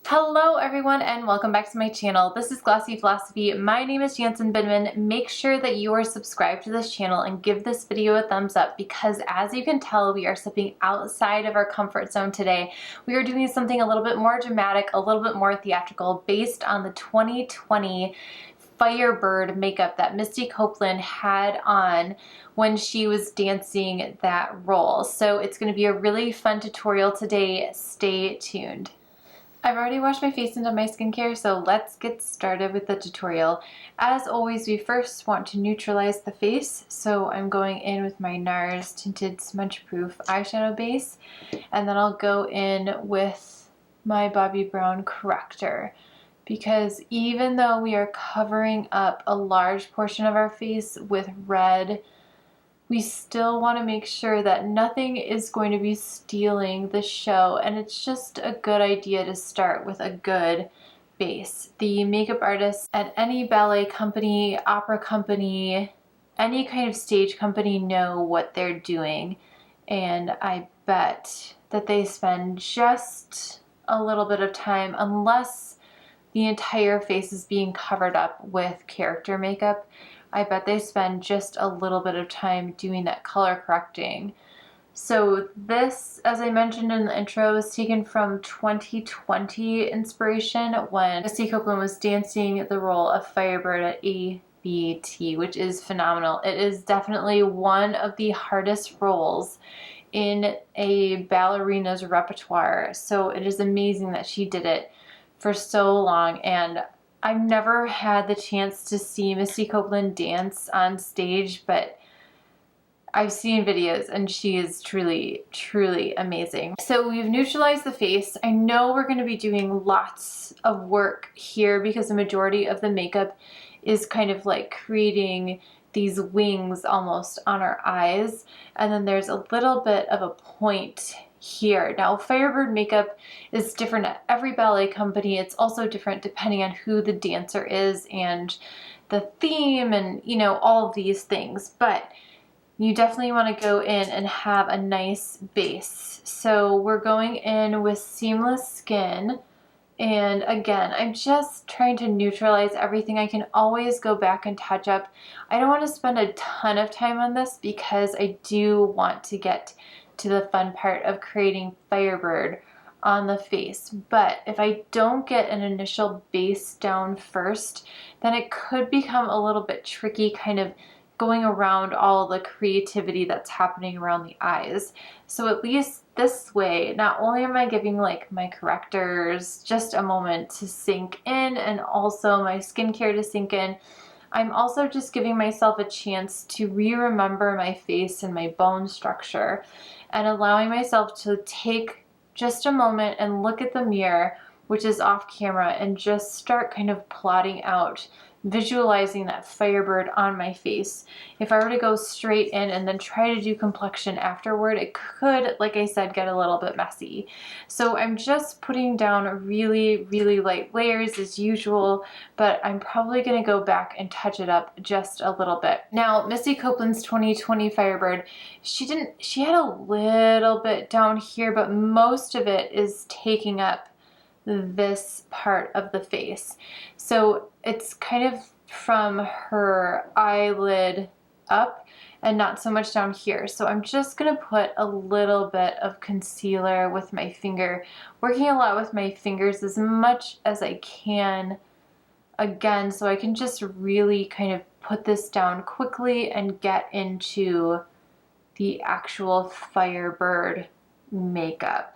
Hello everyone and welcome back to my channel. This is Glossy Philosophy. My name is Jansen Binman. Make sure that you are subscribed to this channel and give this video a thumbs up because as you can tell, we are stepping outside of our comfort zone today. We are doing something a little bit more dramatic, a little bit more theatrical based on the 2020 Firebird makeup that Misty Copeland had on when she was dancing that role. So it's going to be a really fun tutorial today. Stay tuned. I've already washed my face and done my skincare, so let's get started with the tutorial. As always, we first want to neutralize the face, so I'm going in with my NARS Tinted Smudge Proof eyeshadow base, and then I'll go in with my Bobbi Brown Corrector. Because even though we are covering up a large portion of our face with red, we still want to make sure that nothing is going to be stealing the show, and it's just a good idea to start with a good base. The makeup artists at any ballet company, opera company, any kind of stage company know what they're doing, and I bet that they spend just a little bit of time, unless the entire face is being covered up with character makeup. I bet they spend just a little bit of time doing that color correcting. So this, as I mentioned in the intro, is taken from 2020 inspiration when Misty Copeland was dancing the role of Firebird at ABT, which is phenomenal. It is definitely one of the hardest roles in a ballerina's repertoire. So it is amazing that she did it for so long, and I've never had the chance to see Misty Copeland dance on stage, but I've seen videos and she is truly, truly amazing. So we've neutralized the face. I know we're going to be doing lots of work here because the majority of the makeup is kind of like creating these wings almost on our eyes. And then there's a little bit of a point here. Now, Firebird makeup is different at every ballet company. It's also different depending on who the dancer is and the theme and, you know, all of these things. But you definitely want to go in and have a nice base. So we're going in with Seamless Skin. And again, I'm just trying to neutralize everything. I can always go back and touch up. I don't want to spend a ton of time on this because I do want to get to the fun part of creating Firebird on the face. But if I don't get an initial base down first, then it could become a little bit tricky kind of going around all the creativity that's happening around the eyes. So at least this way, not only am I giving like my correctors just a moment to sink in and also my skincare to sink in, I'm also just giving myself a chance to re-remember my face and my bone structure and allowing myself to take just a moment and look at the mirror, which is off camera, and just start kind of plotting out, visualizing that Firebird on my face. If I were to go straight in and then try to do complexion afterward, it could, like I said, get a little bit messy. So I'm just putting down really, really light layers as usual, but I'm probably going to go back and touch it up just a little bit. Now, Misty Copeland's 2020 Firebird, she had a little bit down here, but most of it is taking up this part of the face. So it's kind of from her eyelid up and not so much down here. So I'm just going to put a little bit of concealer with my finger, working a lot with my fingers as much as I can, again, so I can just really kind of put this down quickly and get into the actual Firebird makeup.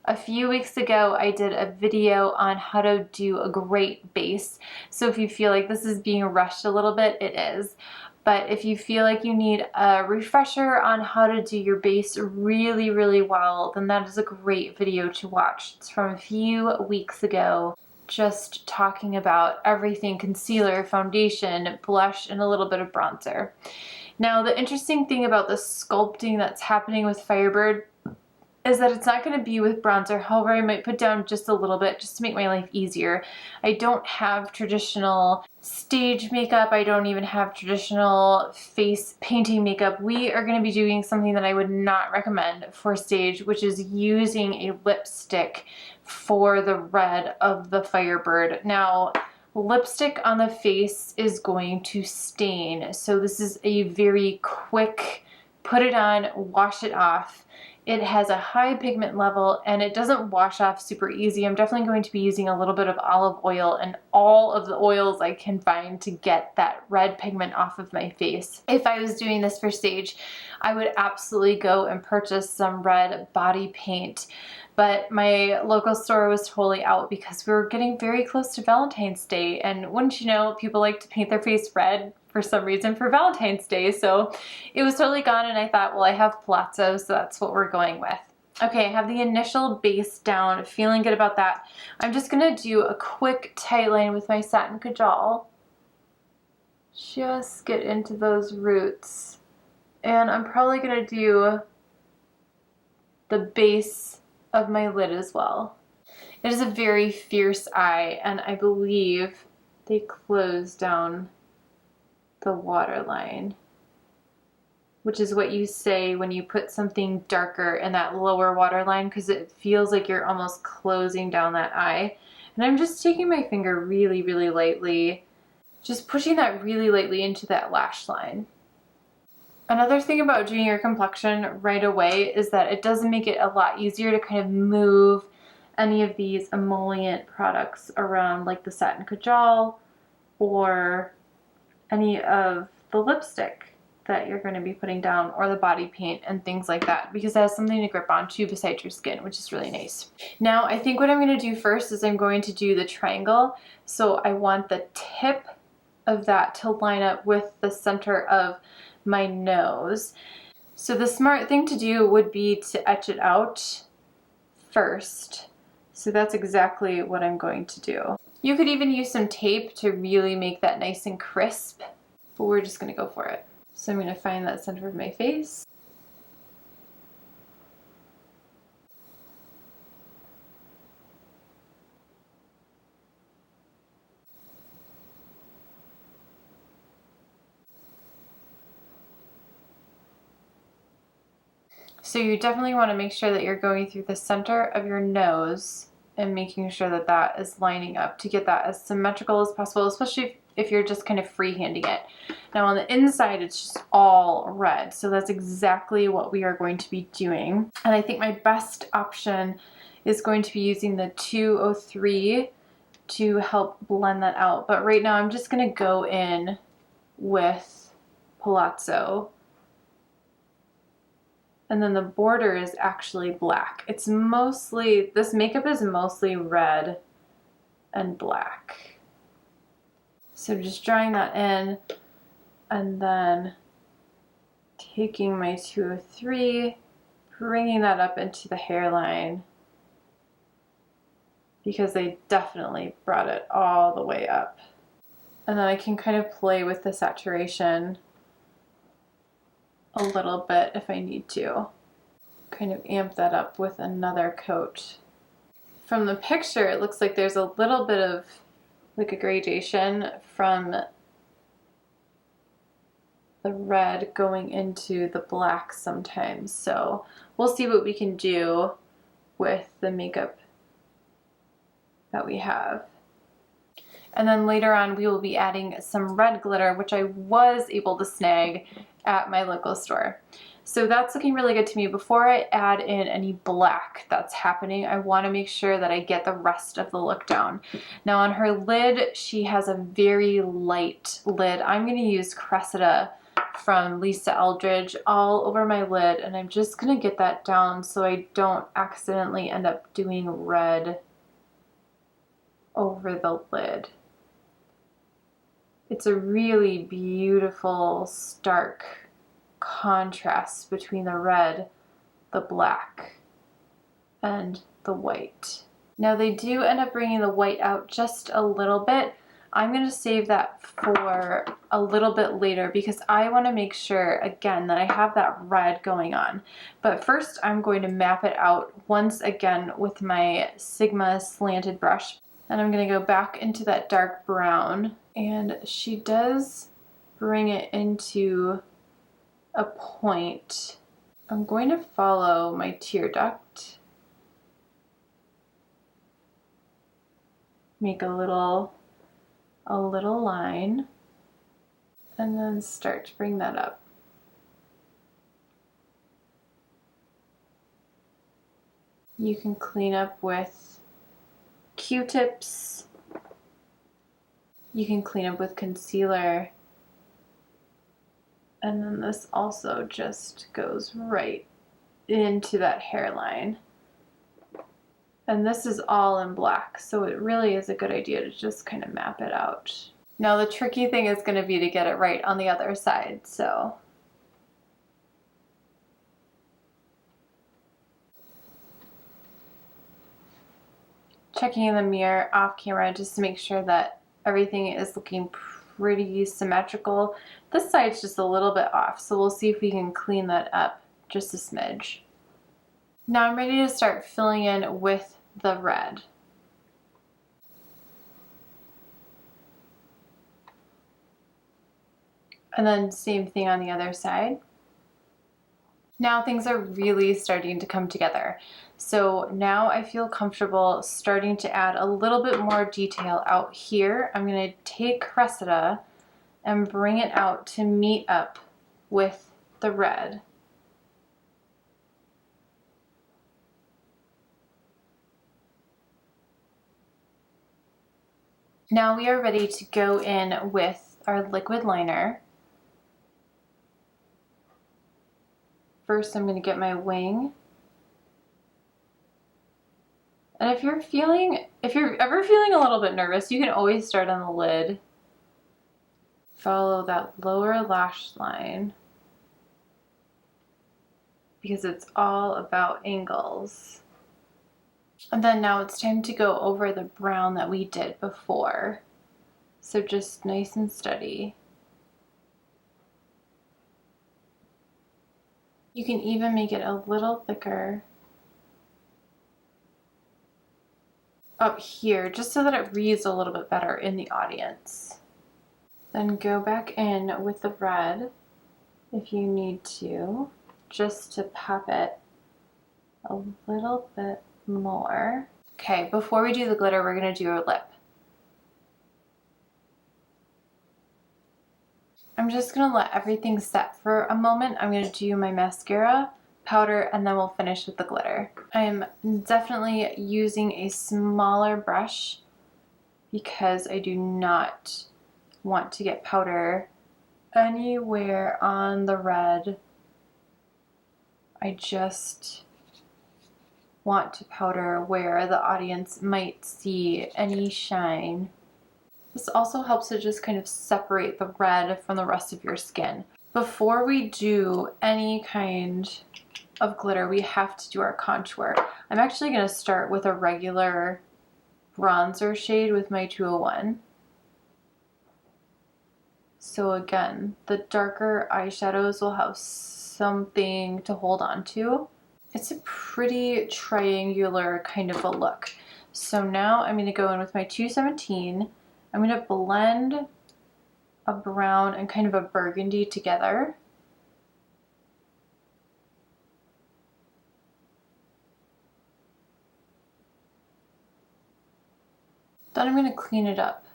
A few weeks ago, I did a video on how to do a great base. So if you feel like this is being rushed a little bit, it is. But if you feel like you need a refresher on how to do your base really, really well, then that is a great video to watch. It's from a few weeks ago, just talking about everything: concealer, foundation, blush, and a little bit of bronzer. Now, the interesting thing about the sculpting that's happening with Firebird is that it's not going to be with bronzer. However, I might put down just a little bit just to make my life easier. I don't have traditional stage makeup. I don't even have traditional face painting makeup. We are going to be doing something that I would not recommend for stage, which is using a lipstick for the red of the Firebird. Now, lipstick on the face is going to stain, so this is a very quick put it on, wash it off. It has a high pigment level and it doesn't wash off super easy. I'm definitely going to be using a little bit of olive oil and all of the oils I can find to get that red pigment off of my face. If I was doing this for stage, I would absolutely go and purchase some red body paint. But my local store was totally out because we were getting very close to Valentine's Day, and wouldn't you know, people like to paint their face red for some reason for Valentine's Day, so it was totally gone, and I thought, well, I have Palazzo, so that's what we're going with. Okay, I have the initial base down, feeling good about that. I'm just gonna do a quick tight line with my Satin Kajal. Just get into those roots. And I'm probably gonna do the base of my lid as well. It is a very fierce eye, and I believe they close down the waterline, which is what you say when you put something darker in that lower waterline, because it feels like you're almost closing down that eye. And I'm just taking my finger really, really lightly, just pushing that really lightly into that lash line. Another thing about doing your complexion right away is that it does make it a lot easier to kind of move any of these emollient products around, like the Satin Kajal or any of the lipstick that you're going to be putting down, or the body paint and things like that, because it has something to grip onto besides your skin, which is really nice. Now, I think what I'm going to do first is I'm going to do the triangle. So I want the tip of that to line up with the center of my nose. So the smart thing to do would be to etch it out first. So that's exactly what I'm going to do. You could even use some tape to really make that nice and crisp, but we're just gonna go for it. So I'm gonna find that center of my face. So you definitely want to make sure that you're going through the center of your nose and making sure that that is lining up to get that as symmetrical as possible, especially if you're just kind of freehanding it. Now on the inside, it's just all red. So that's exactly what we are going to be doing. And I think my best option is going to be using the 203 to help blend that out. But right now I'm just going to go in with Palazzo. And then the border is actually black. It's mostly, this makeup is mostly red and black. So just drawing that in and then taking my 203, bringing that up into the hairline, because they definitely brought it all the way up. And then I can kind of play with the saturation a little bit if I need to. Kind of amp that up with another coat. From the picture, it looks like there's a little bit of like a gradation from the red going into the black sometimes. So we'll see what we can do with the makeup that we have. And then later on we will be adding some red glitter, which I was able to snag at my local store. So that's looking really good to me. Before I add in any black that's happening, I want to make sure that I get the rest of the look down. Now on her lid, she has a very light lid. I'm going to use Cressida from ELDRIDGE all over my lid, and I'm just going to get that down so I don't accidentally end up doing red over the lid. It's a really beautiful, stark contrast between the red, the black, and the white. Now they do end up bringing the white out just a little bit. I'm going to save that for a little bit later because I want to make sure, again, that I have that red going on. But first I'm going to map it out once again with my Sigma slanted brush. And I'm going to go back into that dark brown. And she does bring it into a point. I'm going to follow my tear duct make a little line, and then start to bring that up. You can clean up with Q-tips. You can clean up with concealer. And then this also just goes right into that hairline. And this is all in black, so it really is a good idea to just kind of map it out. Now the tricky thing is going to be to get it right on the other side, so. Checking in the mirror off camera just to make sure that everything is looking pretty symmetrical. This side's just a little bit off, so we'll see if we can clean that up just a smidge. Now I'm ready to start filling in with the red. And then same thing on the other side. Now things are really starting to come together. So now I feel comfortable starting to add a little bit more detail out here. I'm going to take Cressida and bring it out to meet up with the red. Now we are ready to go in with our liquid liner. First, I'm going to get my wing. And if you're ever feeling a little bit nervous, you can always start on the lid. Follow that lower lash line, because it's all about angles. And then now it's time to go over the brown that we did before. So just nice and steady. You can even make it a little thicker up here, just so that it reads a little bit better in the audience. Then go back in with the red if you need to, just to pop it a little bit more. Okay, before we do the glitter, we're going to do our lip. I'm just going to let everything set for a moment. I'm going to do my mascara, powder, and then we'll finish with the glitter. I'm definitely using a smaller brush because I do not want to get powder anywhere on the red. I just want to powder where the audience might see any shine. This also helps to just kind of separate the red from the rest of your skin. Before we do any kind of glitter, we have to do our contour. I'm actually going to start with a regular bronzer shade with my 201. So again, the darker eyeshadows will have something to hold on to. It's a pretty triangular kind of a look. So now I'm going to go in with my 217. I'm going to blend a brown and kind of a burgundy together. Then I'm going to clean it up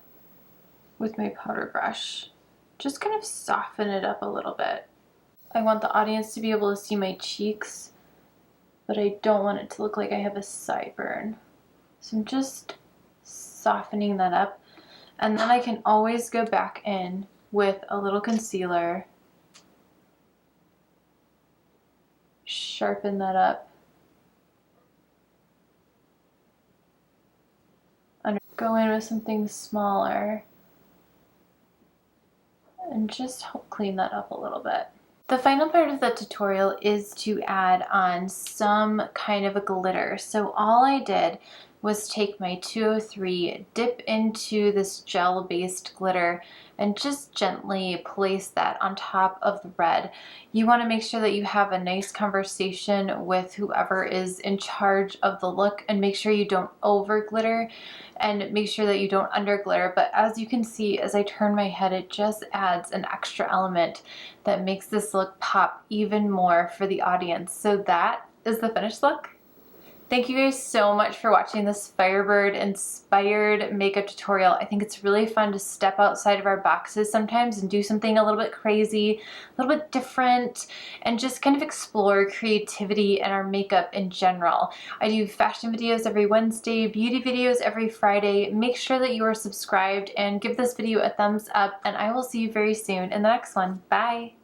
with my powder brush. Just kind of soften it up a little bit. I want the audience to be able to see my cheeks, but I don't want it to look like I have a sideburn. So I'm just softening that up. And then I can always go back in with a little concealer, sharpen that up, go in with something smaller, and just help clean that up a little bit. The final part of the tutorial is to add on some kind of a glitter. So all I did was take my 203, dip into this gel-based glitter, and just gently place that on top of the red. You want to make sure that you have a nice conversation with whoever is in charge of the look, and make sure you don't over glitter and make sure that you don't under glitter. But as you can see, as I turn my head, it just adds an extra element that makes this look pop even more for the audience. So that is the finished look. Thank you guys so much for watching this Firebird inspired makeup tutorial. I think it's really fun to step outside of our boxes sometimes and do something a little bit crazy, a little bit different, and just kind of explore creativity and our makeup in general. I do fashion videos every Wednesday, beauty videos every Friday. Make sure that you are subscribed and give this video a thumbs up, and I will see you very soon in the next one. Bye!